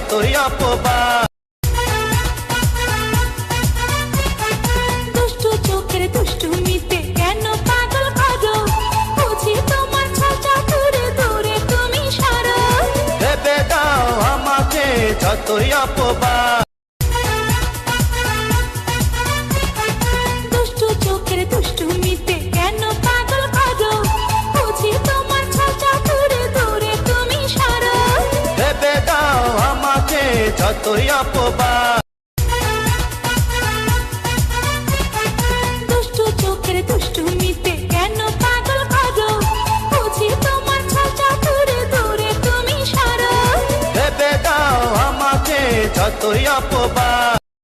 যতই অপবাদ। দুষ্টু চোখের দুষ্টুমিতে কেন পাগল করো, বুঝি তোমার ছলটা দূরে দূরে তুমি সরো। ভেবে দাও আমাকে যতই অপবাদ। দুষ্টু চোখের দুষ্টুমিতে কেন পাগল করো, বুঝি তোমার ছলটা দূরে দূরে তুমি সরো। ভেবে দাও আমাকে যতই অপবাদ। দুষ্টু চোখের দুষ্টুমিতে কেন পাগল করো, বুঝি তোমার ছলটা দূরে দূরে তুমি সরো। ভেবে দাও আমাকে যতই অপবাদ।